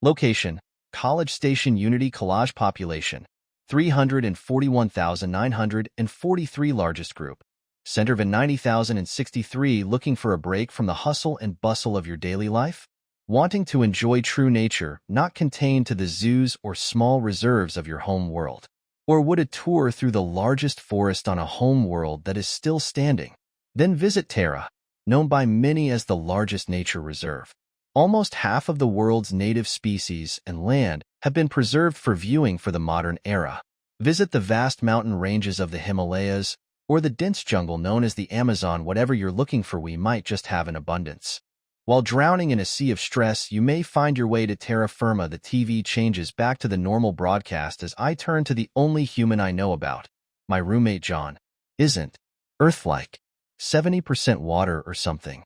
Location: College Station. Unity. Collage. Population: 341,943. Largest group: Centerville. 90,063. Looking for a break from the hustle and bustle of your daily life? Wanting to enjoy true nature, not contained to the zoos or small reserves of your home world? Or would a tour through the largest forest on a home world that is still standing? Then visit Terra, known by many as the largest nature reserve. Almost half of the world's native species and land have been preserved for viewing for the modern era. Visit the vast mountain ranges of the Himalayas or the dense jungle known as the Amazon. Whatever you're looking for, we might just have in abundance. While drowning in a sea of stress, you may find your way to terra firma. The TV changes back to the normal broadcast as I turn to the only human I know about. My roommate John isn't Earth-like. 70% water or something?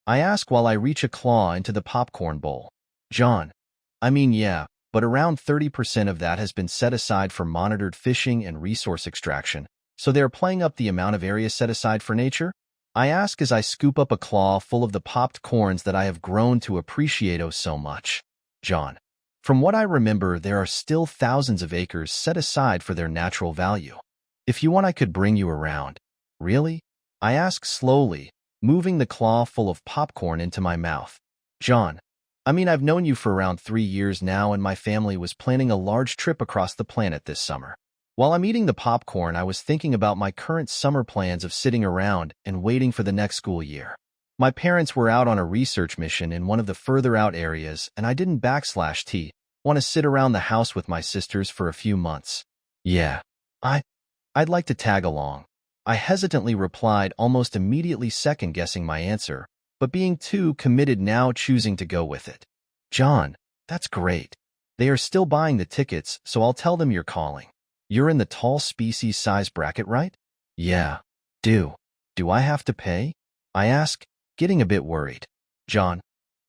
I ask while I reach a claw into the popcorn bowl. John: I mean, yeah, but around 30% of that has been set aside for monitored fishing and resource extraction, so they're playing up the amount of area set aside for nature? I ask as I scoop up a claw full of the popped corns that I have grown to appreciate oh so much. John: From what I remember, there are still thousands of acres set aside for their natural value. If you want, I could bring you around. Really? I ask slowly, moving the claw full of popcorn into my mouth. John: I mean, I've known you for around 3 years now, and my family was planning a large trip across the planet this summer. While I'm eating the popcorn, I was thinking about my current summer plans of sitting around and waiting for the next school year. My parents were out on a research mission in one of the further out areas, and I didn't want to sit around the house with my sisters for a few months. Yeah, I'd like to tag along. I hesitantly replied, almost immediately second-guessing my answer, but being too committed now, choosing to go with it. John: That's great. They are still buying the tickets, so I'll tell them you're calling. You're in the tall species size bracket, right? Yeah. Do I have to pay? I ask, getting a bit worried. John: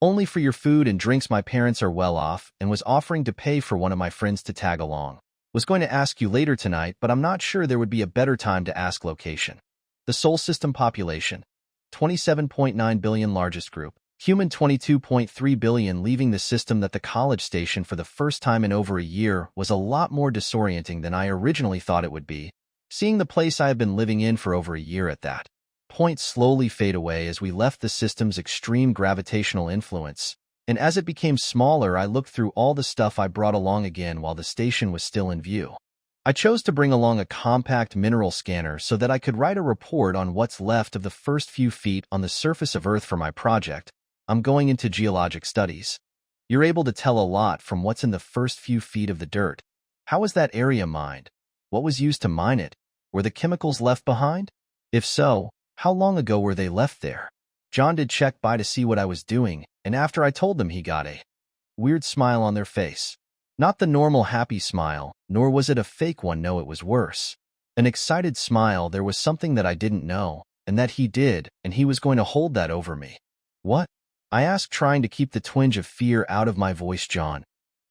Only for your food and drinks. My parents are well off and was offering to pay for one of my friends to tag along. Was going to ask you later tonight, but I'm not sure there would be a better time to ask. Location: the Sol System. Population: 27.9 billion. Largest group: human. 22.3 billion. Leaving the system that the College Station for the first time in over a year was a lot more disorienting than I originally thought it would be, seeing the place I have been living in for over a year at that point slowly fade away as we left the system's extreme gravitational influence, and as it became smaller, I looked through all the stuff I brought along again while the station was still in view. I chose to bring along a compact mineral scanner so that I could write a report on what's left of the first few feet on the surface of Earth for my project. I'm going into geologic studies. You're able to tell a lot from what's in the first few feet of the dirt. How was that area mined? What was used to mine it? Were the chemicals left behind? If so, how long ago were they left there? John did check by to see what I was doing, and after I told them, he got a weird smile on their face. Not the normal happy smile, nor was it a fake one. No, it was worse. An excited smile. There was something that I didn't know, and that he did, and he was going to hold that over me. What? I asked, trying to keep the twinge of fear out of my voice. John: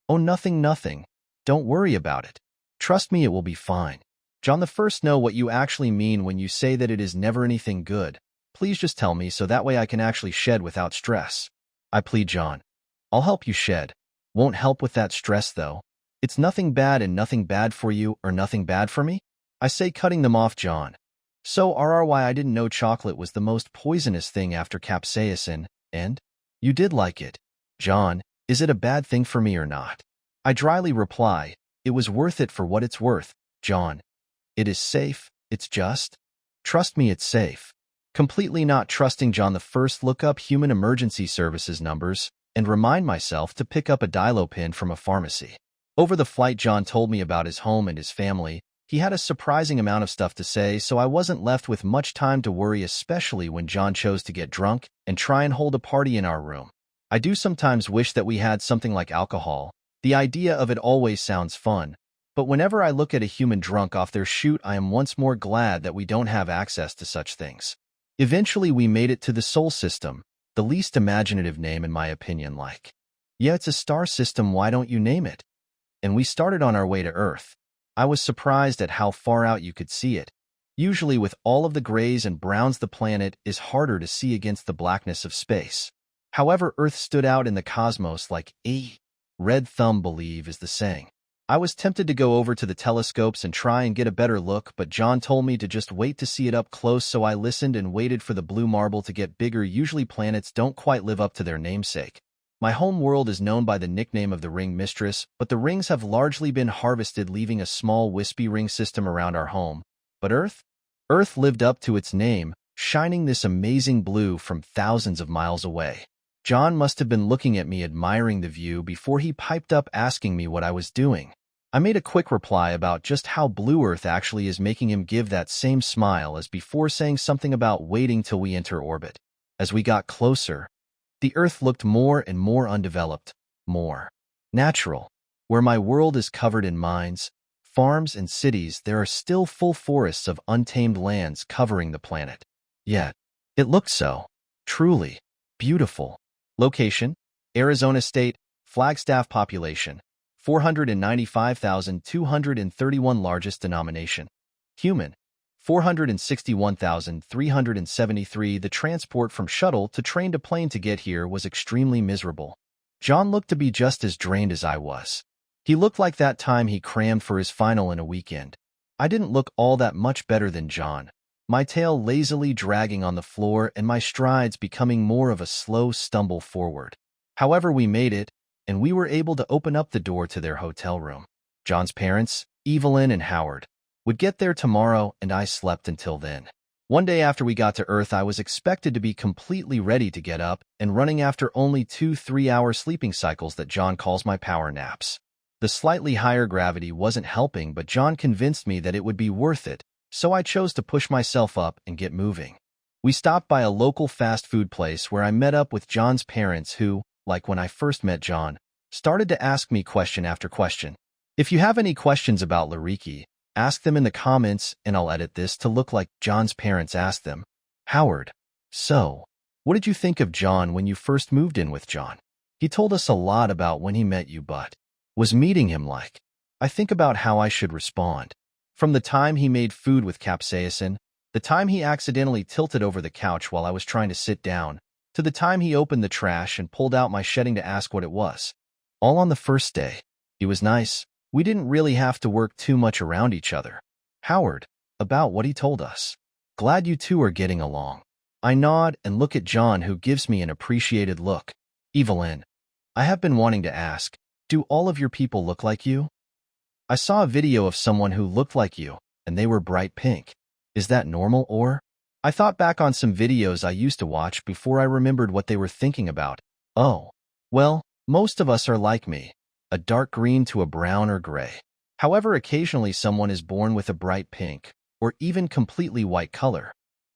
Oh, nothing. Don't worry about it. Trust me, it will be fine. John: The first know what you actually mean when you say that it is never anything good. Please just tell me so that way I can actually shed without stress. I plead. John: I'll help you shed. Won't help with that stress, though. It's nothing bad, and nothing bad for you or nothing bad for me, I say, cutting them off. John: So RRY, I didn't know chocolate was the most poisonous thing after capsaicin, and you did like it. John: Is it a bad thing for me or not? I dryly reply, it was worth it for what it's worth. John: It is safe. It's just. Trust me, it's safe. Completely not trusting John, the first look up human emergency services numbers and remind myself to pick up a Dilopin from a pharmacy. Over the flight, John told me about his home and his family. He had a surprising amount of stuff to say, so I wasn't left with much time to worry, especially when John chose to get drunk and try and hold a party in our room. I do sometimes wish that we had something like alcohol. The idea of it always sounds fun, but whenever I look at a human drunk off their chute, I am once more glad that we don't have access to such things. Eventually, we made it to the Sol System, the least imaginative name in my opinion. Like, yeah, it's a star system, why don't you name it? And we started on our way to Earth. I was surprised at how far out you could see it. Usually with all of the grays and browns, the planet is harder to see against the blackness of space. However, Earth stood out in the cosmos like a Red thumb believe is the saying. I was tempted to go over to the telescopes and try and get a better look, but John told me to just wait to see it up close, so I listened and waited for the blue marble to get bigger. Usually planets don't quite live up to their namesake. My home world is known by the nickname of the Ring Mistress, but the rings have largely been harvested, leaving a small wispy ring system around our home. But Earth? Earth lived up to its name, shining this amazing blue from thousands of miles away. John must have been looking at me admiring the view before he piped up asking me what I was doing. I made a quick reply about just how blue Earth actually is, making him give that same smile as before, saying something about waiting till we enter orbit. As we got closer, the Earth looked more and more undeveloped, more natural. Where my world is covered in mines, farms, and cities, there are still full forests of untamed lands covering the planet. Yet, it looked so truly beautiful. Location: Arizona State. Flagstaff. Population: 495,231. Largest denomination: human, 461,373. The transport from shuttle to train to plane to get here was extremely miserable. John looked to be just as drained as I was. He looked like that time he crammed for his final in a weekend. I didn't look all that much better than John, my tail lazily dragging on the floor and my strides becoming more of a slow stumble forward. However, we made it, and we were able to open up the door to their hotel room. John's parents, Evelyn and Howard, would get there tomorrow, and I slept until then. One day after we got to Earth, I was expected to be completely ready to get up and running after only 2 3-hour sleeping cycles that John calls my power naps. The slightly higher gravity wasn't helping, but John convinced me that it would be worth it, so I chose to push myself up and get moving. We stopped by a local fast food place where I met up with John's parents who, like when I first met John, started to ask me question after question. If you have any questions about Lariki, ask them in the comments and I'll edit this to look like John's parents asked them. Howard: so, what did you think of John when you first moved in with John? He told us a lot about when he met you, but was meeting him like? I think about how I should respond. From the time he made food with capsaicin, the time he accidentally tilted over the couch while I was trying to sit down, to the time he opened the trash and pulled out my shedding to ask what it was. All on the first day. He was nice. We didn't really have to work too much around each other. Howard: about what he told us. Glad you two are getting along. I nod and look at John, who gives me an appreciated look. Evelyn: I have been wanting to ask, do all of your people look like you? I saw a video of someone who looked like you, and they were bright pink. Is that normal, or? I thought back on some videos I used to watch before I remembered what they were thinking about. Oh, well, most of us are like me, a dark green to a brown or gray. However, occasionally someone is born with a bright pink, or even completely white color.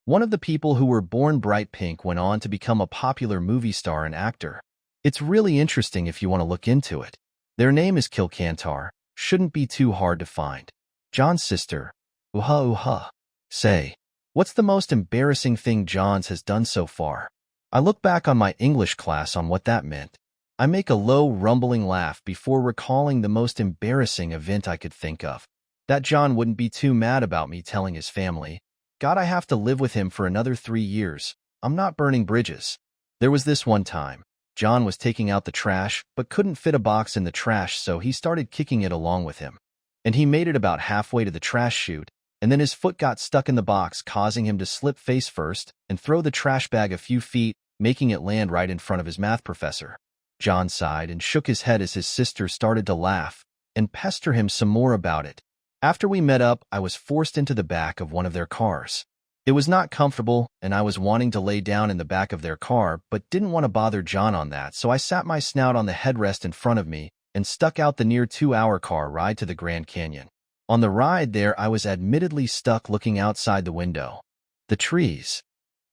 One of the people who were born bright pink went on to become a popular movie star and actor. It's really interesting if you want to look into it. Their name is Kilcantar. Shouldn't be too hard to find. John's sister: ooha. Say, what's the most embarrassing thing John's has done so far? I look back on my English class on what that meant. I make a low, rumbling laugh before recalling the most embarrassing event I could think of. That John wouldn't be too mad about me telling his family. God, I have to live with him for another 3 years. I'm not burning bridges. There was this one time. John was taking out the trash, but couldn't fit a box in the trash, so he started kicking it along with him. And he made it about halfway to the trash chute, and then his foot got stuck in the box, causing him to slip face first and throw the trash bag a few feet, making it land right in front of his math professor. John sighed and shook his head as his sister started to laugh and pester him some more about it. After we met up, I was forced into the back of one of their cars. It was not comfortable, and I was wanting to lay down in the back of their car, but didn't want to bother John on that, so I sat my snout on the headrest in front of me and stuck out the near 2-hour car ride to the Grand Canyon. On the ride there, I was admittedly stuck looking outside the window. The trees.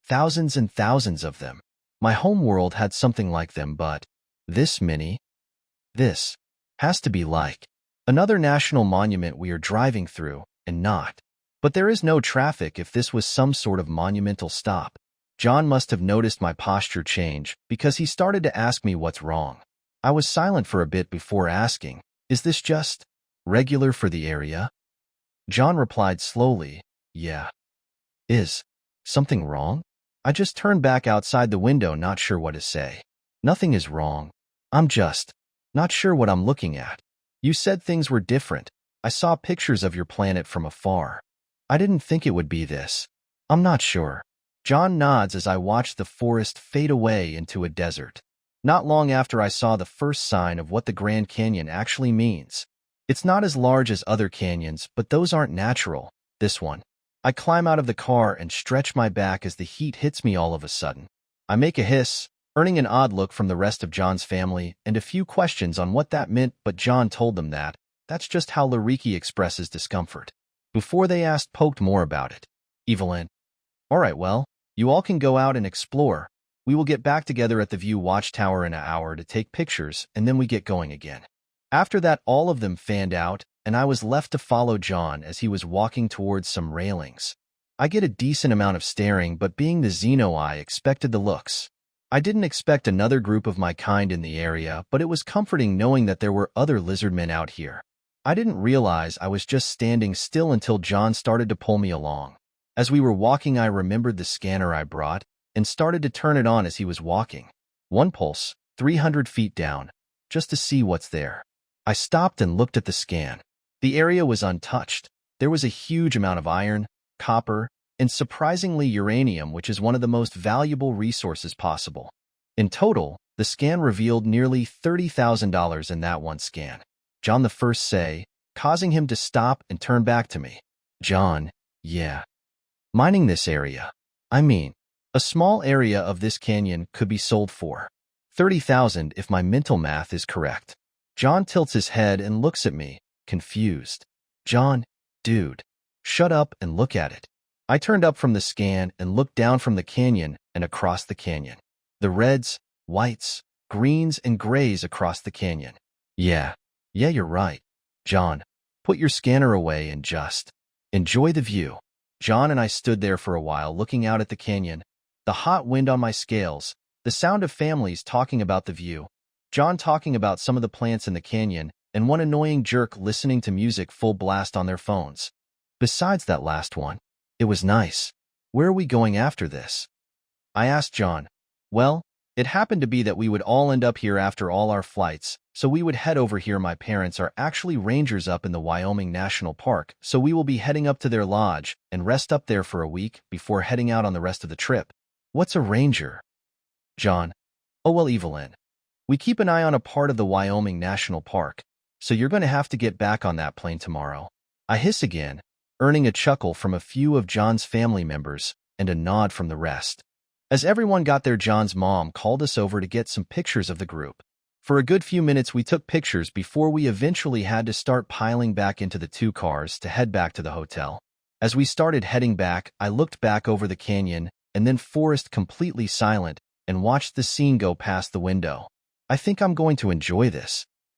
Thousands and thousands of them. My home world had something like them, but this many? This has to be like another national monument we are driving through, and not. But there is no traffic if this was some sort of monumental stop. John must have noticed my posture change because he started to ask me what's wrong. I was silent for a bit before asking, is this just regular for the area? John replied slowly, yeah. Is something wrong? I just turned back outside the window, not sure what to say. Nothing is wrong. I'm just Not sure what I'm looking at. You said things were different. I saw pictures of your planet from afar. I didn't think it would be this. I'm not sure. John nods as I watch the forest fade away into a desert. Not long after I saw the first sign of what the Grand Canyon actually means. It's not as large as other canyons, but those aren't natural. This one. I climb out of the car and stretch my back as the heat hits me all of a sudden. I make a hiss, earning an odd look from the rest of John's family and a few questions on what that meant, but John told them that that's just how Lariki expresses discomfort. Before they asked poked more about it. Evelyn. All right, well, you all can go out and explore. We will get back together at the View Watchtower in an hour to take pictures, and then we get going again. After that, all of them fanned out, and I was left to follow John as he was walking towards some railings. I get a decent amount of staring, but being the Xeno, I expected the looks. I didn't expect another group of my kind in the area, but it was comforting knowing that there were other lizardmen out here. I didn't realize I was just standing still until John started to pull me along. As we were walking, I remembered the scanner I brought and started to turn it on as he was walking. One pulse, 300 feet down, just to see what's there. I stopped and looked at the scan. The area was untouched. There was a huge amount of iron, copper, and surprisingly uranium, which is one of the most valuable resources possible. In total, the scan revealed nearly $30,000 in that one scan. John the first say, causing him to stop and turn back to me. John, yeah. Mining this area. I mean, a small area of this canyon could be sold for $30,000 if my mental math is correct. John tilts his head and looks at me, confused. John, dude, shut up and look at it. I turned up from the scan and looked down from the canyon and across the canyon. The reds, whites, greens, and grays across the canyon. Yeah, you're right. John, put your scanner away and just enjoy the view. John and I stood there for a while looking out at the canyon, the hot wind on my scales, the sound of families talking about the view, John talking about some of the plants in the canyon, and one annoying jerk listening to music full blast on their phones. Besides that last one, it was nice. Where are we going after this? I asked John. Well, it happened to be that we would all end up here after all our flights, so we would head over here. My parents are actually rangers up in the Wyoming National Park, so we will be heading up to their lodge and rest up there for a week before heading out on the rest of the trip. What's a ranger? John. Oh well, Evelyn. We keep an eye on a part of the Wyoming National Park, so you're going to have to get back on that plane tomorrow. I hiss again, earning a chuckle from a few of John's family members and a nod from the rest. As everyone got there, John's mom called us over to get some pictures of the group. For a good few minutes we took pictures before we eventually had to start piling back into the two cars to head back to the hotel. As we started heading back, I looked back over the canyon and then forest completely silent and watched the scene go past the window. I think I'm going to enjoy this.